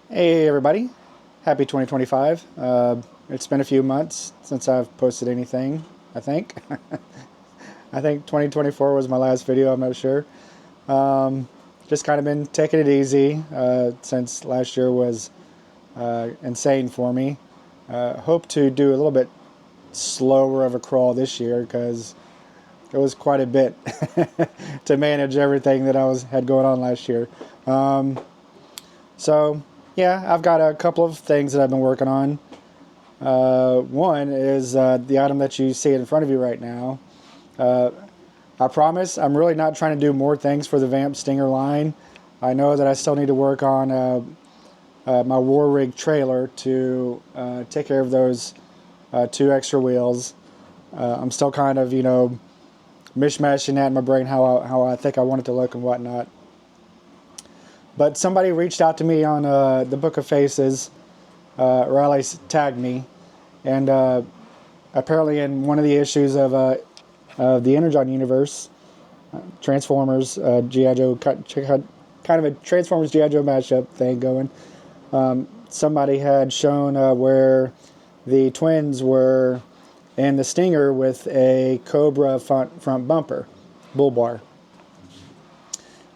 Hey everybody, happy 2025. It's been a few months since I've posted anything, I think. I think 2024 was my last video, I'm not sure. Just kind of been taking it easy since last year was insane for me. Hope to do a little bit slower of a crawl this year because it was quite a bit to manage everything that had going on last year. So yeah, I've got a couple of things that I've been working on. One is the item that you see in front of you right now. I promise I'm really not trying to do more things for the Vamp Stinger line. I know that I still need to work on my War Rig trailer to take care of those 2 extra wheels. I'm still kind of, mishmashing that in my brain how I think I want it to look and whatnot. But somebody reached out to me on the Book of Faces, or at least tagged me, and apparently in one of the issues of the Energon universe, Transformers, G.I. Joe, kind of a Transformers G.I. Joe mashup thing going. Somebody had shown where the twins were in the Stinger with a Cobra front bumper, bull bar.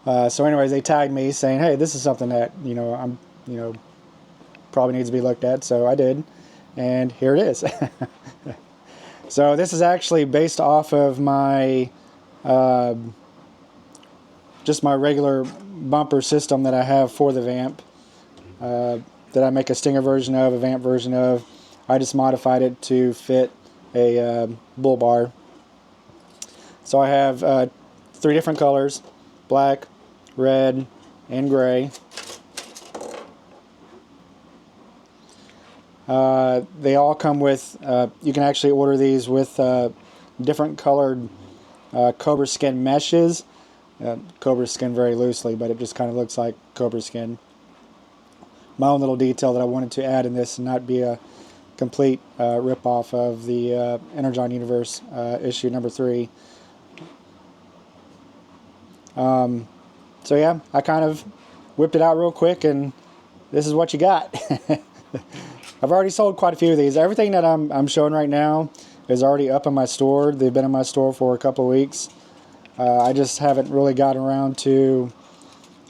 So anyways, they tagged me saying, hey, this is something that, probably needs to be looked at. So I did, and here it is. So this is actually based off of my, just my regular bumper system that I have for the Vamp, that I make a Stinger version of, a Vamp version of. I just modified it to fit a bull bar. So I have 3 different colors: black, red, and gray. They all come with, you can actually order these with different colored Cobra skin meshes. Cobra skin very loosely, but it just kind of looks like Cobra skin. My own little detail that I wanted to add in this and not be a complete rip-off of the Energon Universe issue number 3. So yeah, I kind of whipped it out real quick, and this is what you got. I've already sold quite a few of these. Everything that I'm showing right now is already up in my store. They've been in my store for a couple of weeks. I just haven't really gotten around to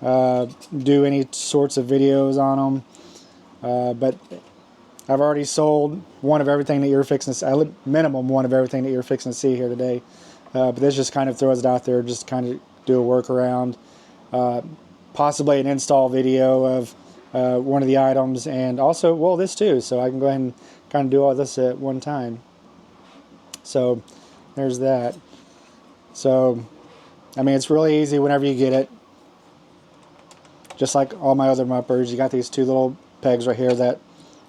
do any sorts of videos on them. But I've already sold one of everything that you're fixing to see, minimum one of everything that you're fixing to see here today. But this just kind of throws it out there, just kind of do a workaround. Possibly an install video of one of the items, and also, well, this too, so I can go ahead and kind of do all this at one time. So there's that. So I mean, it's really easy whenever you get it. Just like all my other muppers, you got these 2 little pegs right here that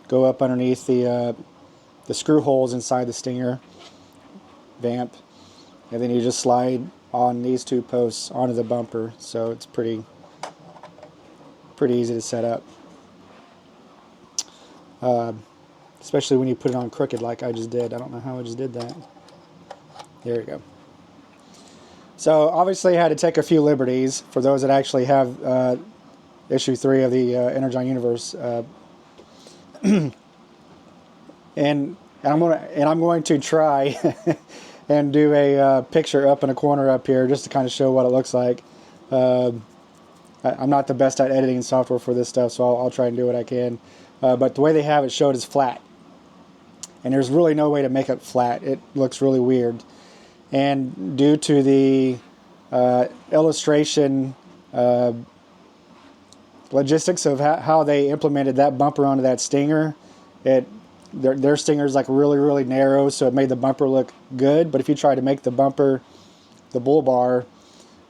go up underneath the screw holes inside the Stinger Vamp, and then you just slide on these 2 posts onto the bumper. So it's pretty easy to set up, especially when you put it on crooked like I just did. I don't know how I just did that. There you go. So obviously I had to take a few liberties for those that actually have issue 3 of the Energon Universe, and I'm going to try and do a picture up in a corner up here just to kind of show what it looks like. I'm not the best at editing software for this stuff, so I'll try and do what I can. But the way they have it showed is flat. And there's really no way to make it flat. It looks really weird. And due to the illustration logistics of how they implemented that bumper onto that Stinger, their Stinger is like really, really narrow, so it made the bumper look good. But if you try to make the bumper, the bull bar,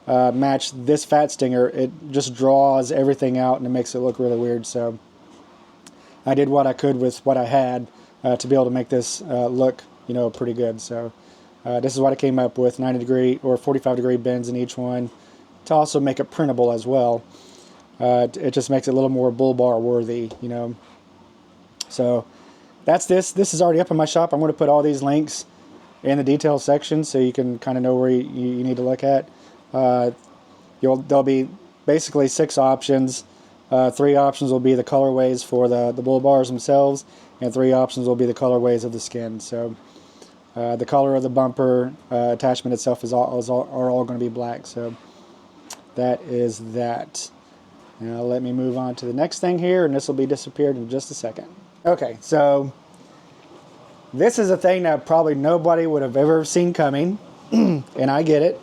match this fat Stinger, it just draws everything out and it makes it look really weird. So I did what I could with what I had to be able to make this look, pretty good. So this is what I came up with: 90-degree or 45-degree bends in each one, to also make it printable as well. It just makes it a little more bull bar worthy, So that's this. This is already up in my shop. I'm going to put all these links in the details section so you can kind of know where you need to look at. There'll be basically 6 options. 3 options will be the colorways for the bull bars themselves, and 3 options will be the colorways of the skin. So the color of the bumper attachment itself are all going to be black. So that is that. Now let me move on to the next thing here, and this will be disappeared in just a second. Okay, so this is a thing that probably nobody would have ever seen coming, and I get it.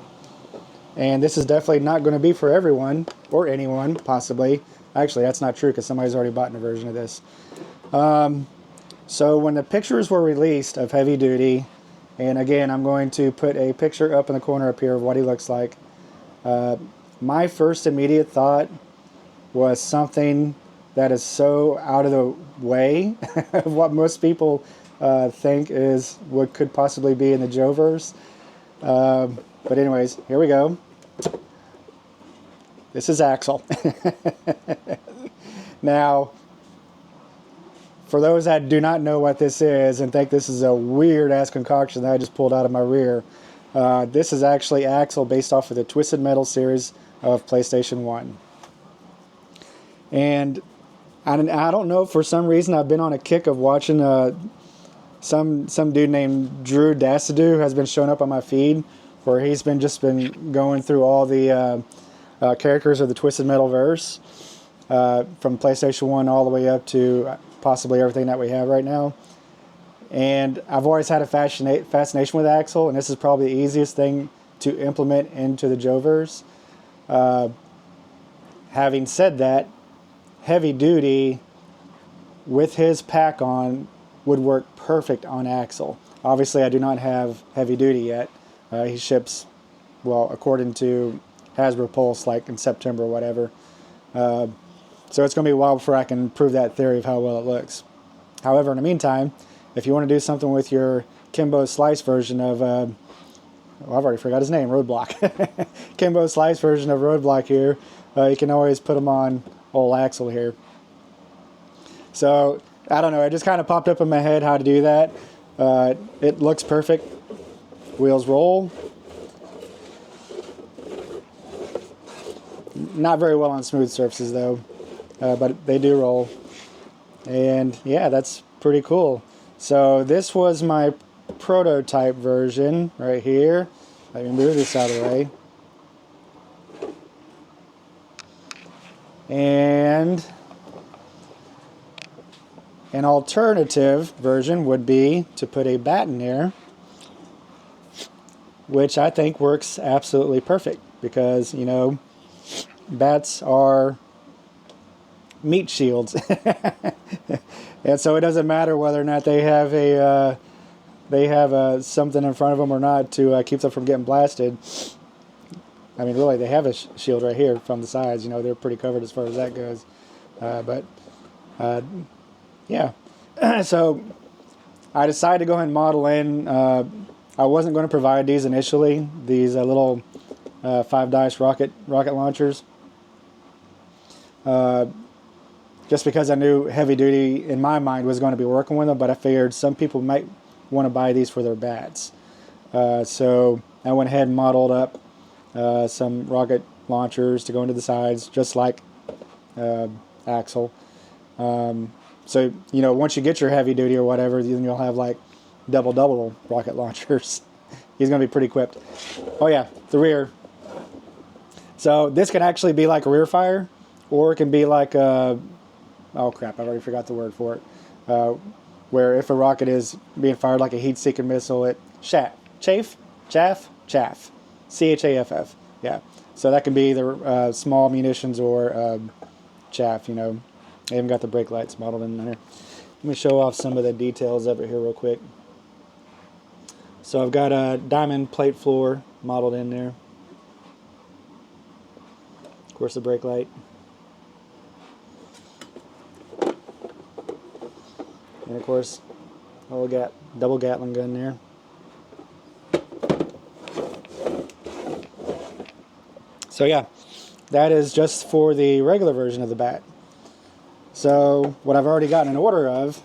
And this is definitely not going to be for everyone, or anyone, possibly. Actually, that's not true, because somebody's already bought a version of this. So when the pictures were released of Heavy Duty, and again, I'm going to put a picture up in the corner up here of what he looks like. My first immediate thought was something that is so out of the way of what most people think is what could possibly be in the Joe-verse. But anyways, here we go. This is Axel. Now, for those that do not know what this is and think this is a weird-ass concoction that I just pulled out of my rear, this is actually Axel based off of the Twisted Metal series of PlayStation 1. And I don't know, for some reason I've been on a kick of watching some dude named Drew Dasadoo has been showing up on my feed, where he's been going through all the characters of the Twisted Metal verse from PlayStation 1 all the way up to possibly everything that we have right now. And I've always had a fascination with Axel, and this is probably the easiest thing to implement into the Joe-verse. Having said that, Heavy Duty with his pack on would work perfect on Axel. Obviously, I do not have Heavy Duty yet. He ships, well, according to Hasbro Pulse, like in September or whatever. So it's going to be a while before I can prove that theory of how well it looks. However, in the meantime, if you want to do something with your Kimbo Slice version of, well, I've already forgot his name, Roadblock. Kimbo Slice version of Roadblock here, you can always put him on old Axel here. So, I don't know, it just kind of popped up in my head how to do that. It looks perfect. Wheels roll. Not very well on smooth surfaces though, but they do roll. And yeah, that's pretty cool. So this was my prototype version right here. Let me move this out of the way. And an alternative version would be to put a bat in there, which I think works absolutely perfect because, you know, bats are meat shields. And so it doesn't matter whether or not they have something in front of them or not to keep them from getting blasted. I mean, really, they have a shield right here from the sides. You know, they're pretty covered as far as that goes. Yeah. So I decided to go ahead and model in. I wasn't going to provide these initially. These little 5-dice rocket launchers. Just because I knew Heavy Duty, in my mind, was going to be working with them, but I figured some people might want to buy these for their bats. So I went ahead and modeled up some rocket launchers to go into the sides, just like Axel. So, you know, once you get your Heavy Duty or whatever, then you'll have like double rocket launchers. He's going to be pretty equipped. Oh yeah, the rear. So this can actually be like a rear fire, or it can be like a, oh crap, I already forgot the word for it. Where if a rocket is being fired like a heat-seeking missile, it chaff, C-H-A-F-F. Yeah. So that can be either small munitions or chaff. You know, I even got the brake lights modeled in there. Let me show off some of the details of it here real quick. So I've got a diamond plate floor modeled in there. Of course, the brake light. And of course, double Gatling gun there. So yeah, that is just for the regular version of the bat. So what I've already gotten an order of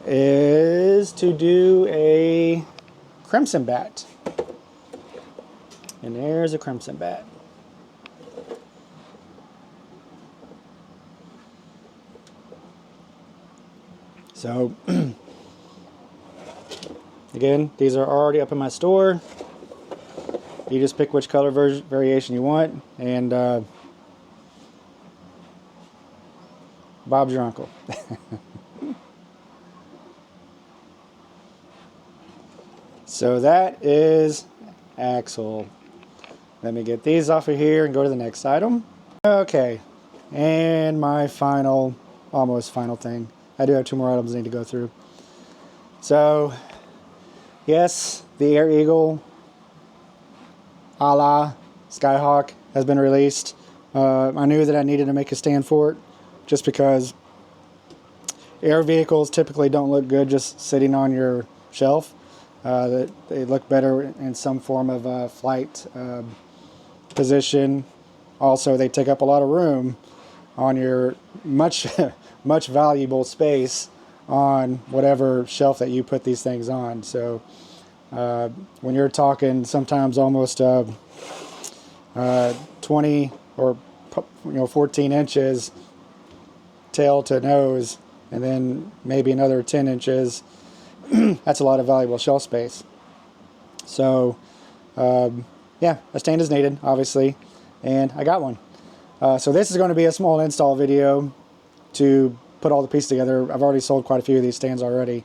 is to do a crimson bat. And there's a crimson bat. So again, these are already up in my store. You just pick which color variation you want, and Bob's your uncle. So that is Axel. Let me get these off of here and go to the next item. Okay, and my final, almost final thing. I do have 2 more items I need to go through. So, yes, the Air Eagle a la Skyhawk has been released. I knew that I needed to make a stand for it, just because air vehicles typically don't look good just sitting on your shelf. They look better in some form of flight position. Also, they take up a lot of room on your much valuable space on whatever shelf that you put these things on. So when you're talking sometimes almost 20 or 14 inches tail to nose, and then maybe another 10 inches, that's a lot of valuable shelf space. So yeah, a stand is needed, obviously, and I got one. So this is going to be a small install video to put all the pieces together. I've already sold quite a few of these stands already,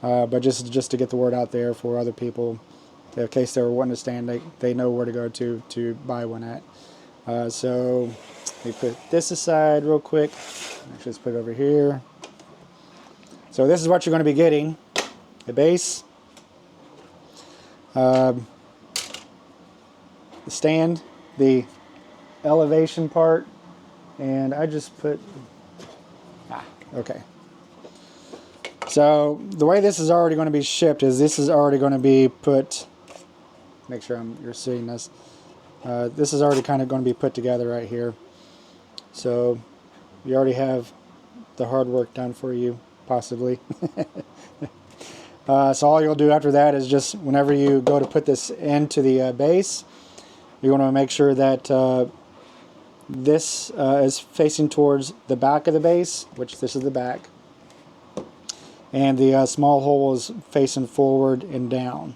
but just to get the word out there for other people, in case they were wanting a stand, they know where to go to buy one at. So let me put this aside real quick. Actually, let's put it over here. So this is what you're going to be getting: the base, the stand, the elevation part, and I just put okay. So the way this is already going to be shipped is this is already going to be put, make sure you're seeing this, this is already kind of going to be put together right here. So you already have the hard work done for you, possibly. So all you'll do after that is just whenever you go to put this into the base, you want to make sure that this is facing towards the back of the base, which this is the back, and the small hole is facing forward and down.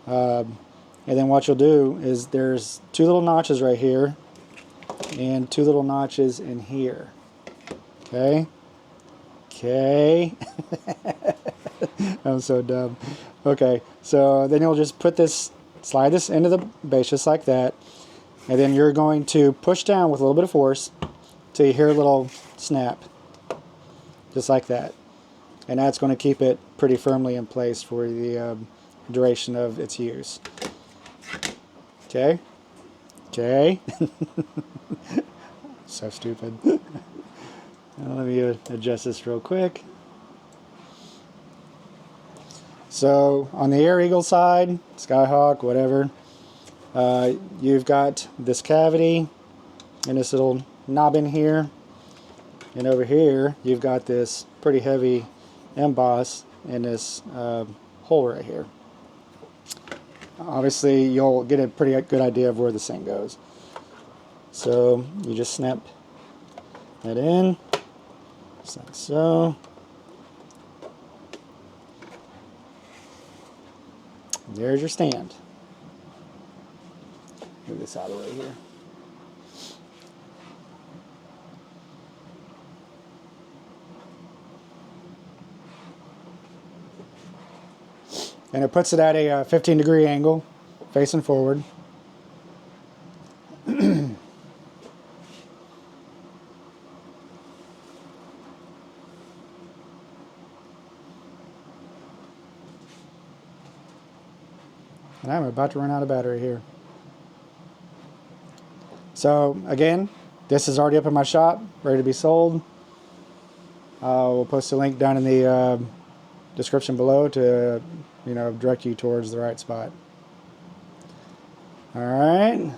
And then what you'll do is there's 2 little notches right here and 2 little notches in here. Okay. I'm so dumb. Okay, so then you'll just put this, slide this into the base just like that, and then you're going to push down with a little bit of force till you hear a little snap, just like that. And that's going to keep it pretty firmly in place for the duration of its use. Okay? Okay? So stupid. Let me adjust this real quick. So on the Air Eagle side, Skyhawk, whatever, you've got this cavity and this little knob in here, and over here you've got this pretty heavy emboss in this hole right here. Obviously you'll get a pretty good idea of where this thing goes. So you just snap that in, just like so. There's your stand. Move this out of the way here. And it puts it at a 15-degree angle, facing forward. And I'm about to run out of battery here. So again, this is already up in my shop, ready to be sold. We'll post a link down in the description below to direct you towards the right spot. All right.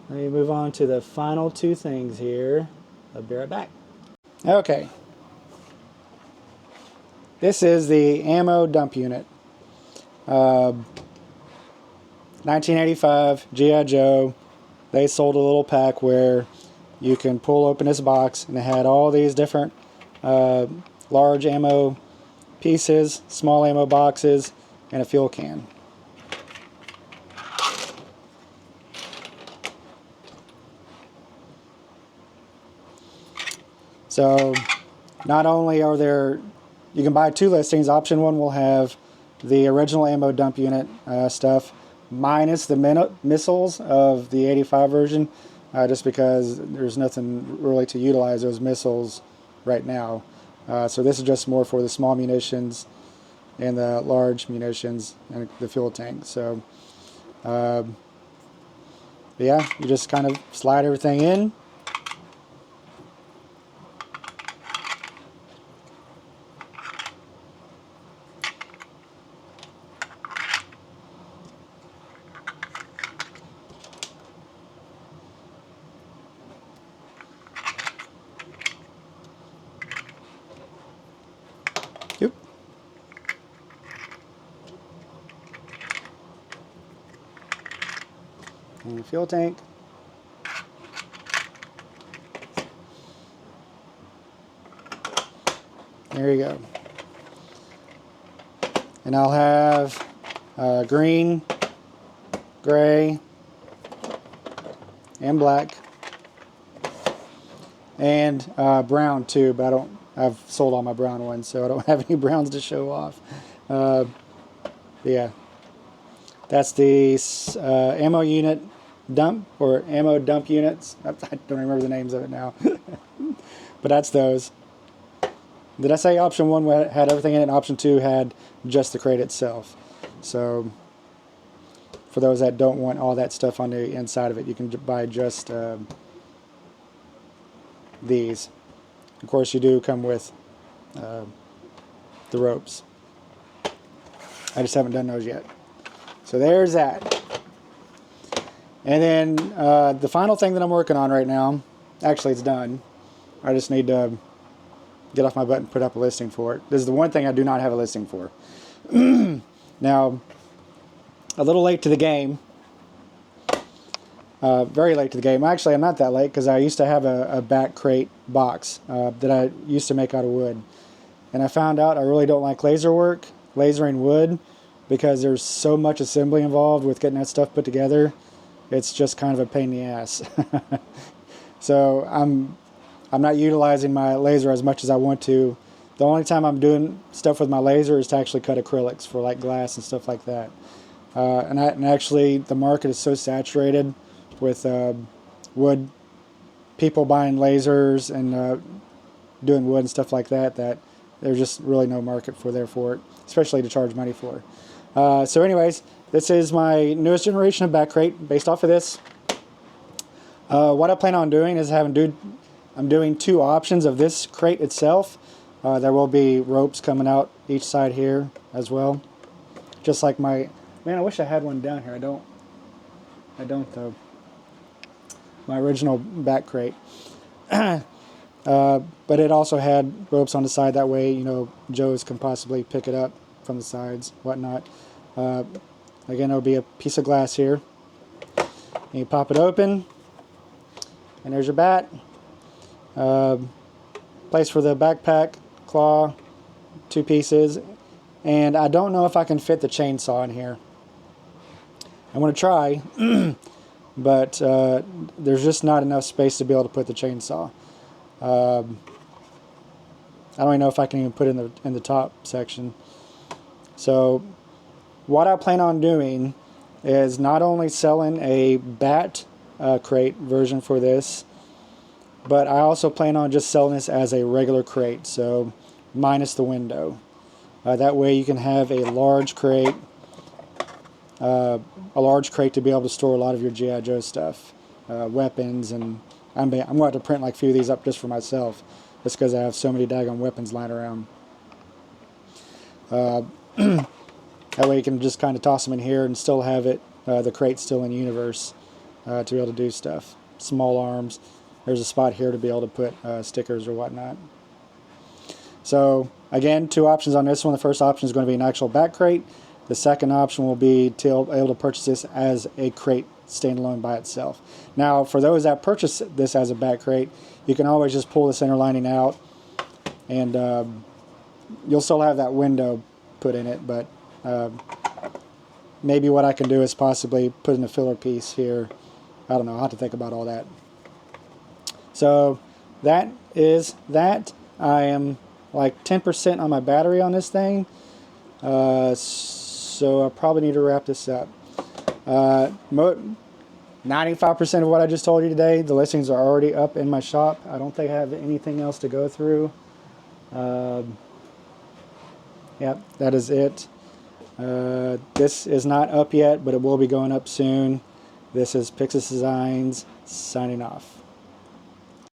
Let me move on to the final 2 things here. I'll be right back. Okay. This is the ammo dump unit. 1985 G.I. Joe. They sold a little pack where you can pull open this box, and it had all these different large ammo pieces, small ammo boxes, and a fuel can. So not only are there, you can buy 2 listings. Option 1 will have the original ammo dump unit stuff minus the missiles of the 85 version, just because there's nothing really to utilize those missiles right now. So this is just more for the small munitions and the large munitions and the fuel tank. So yeah, you just kind of slide everything in. Yep. And the fuel tank. There you go. And I'll have green, gray, and black, and brown too, but I've sold all my brown ones, so I don't have any browns to show off. Yeah, that's the ammo unit dump, or ammo dump units. I don't remember the names of it now. But that's those. Did I say option 1 had everything in it, and option 2 had just the crate itself? So for those that don't want all that stuff on the inside of it, you can buy just these. Of course, you do come with the ropes. I just haven't done those yet. So there's that. And then the final thing that I'm working on right now, actually it's done. I just need to get off my butt and put up a listing for it. This is the one thing I do not have a listing for. Now, a little late to the game. Very late to the game. Actually, I'm not that late, because I used to have a back crate box that I used to make out of wood. And I found out I really don't like laser work, lasering wood, because there's so much assembly involved with getting that stuff put together. It's just kind of a pain in the ass. So I'm not utilizing my laser as much as I want to. The only time I'm doing stuff with my laser is to actually cut acrylics for like glass and stuff like that. And actually, the market is so saturated with wood, people buying lasers and doing wood and stuff like that, that there's just really no market for it, especially to charge money for. So anyways, this is my newest generation of back crate based off of this. What I plan on doing is I'm doing 2 options of this crate itself. There will be ropes coming out each side here as well. Just like my, man, I wish I had one down here. I don't though. My original back crate. But it also had ropes on the side, that way, you know, Joes can possibly pick it up from the sides, whatnot. Again, there'll be a piece of glass here. And you pop it open, and there's your bat. Place for the backpack, claw, 2 pieces. And I don't know if I can fit the chainsaw in here. I'm going to try, but there's just not enough space to be able to put the chainsaw. I don't even know if I can even put it in the top section. So what I plan on doing is not only selling a bat crate version for this, but I also plan on just selling this as a regular crate, so minus the window. That way you can have a large crate to be able to store a lot of your G.I. Joe stuff, weapons, and I'm going to have to print like a few of these up just for myself, just because I have so many daggone weapons lying around. That way you can just kind of toss them in here and still have it, the crate still in universe, to be able to do stuff. Small arms. There's a spot here to be able to put stickers or whatnot. So again, 2 options on this one. The first option is going to be an actual back crate. The second option will be able to purchase this as a crate standalone by itself. Now, for those that purchase this as a back crate, you can always just pull the center lining out and you'll still have that window put in it, but maybe what I can do is possibly put in a filler piece here. I don't know. I'll have to think about all that. So that is that. I am like 10% on my battery on this thing. So I probably need to wrap this up. 95% of what I just told you today, the listings are already up in my shop. I don't think I have anything else to go through. Yep, that is it. This is not up yet, but it will be going up soon. This is Pixis Designs signing off.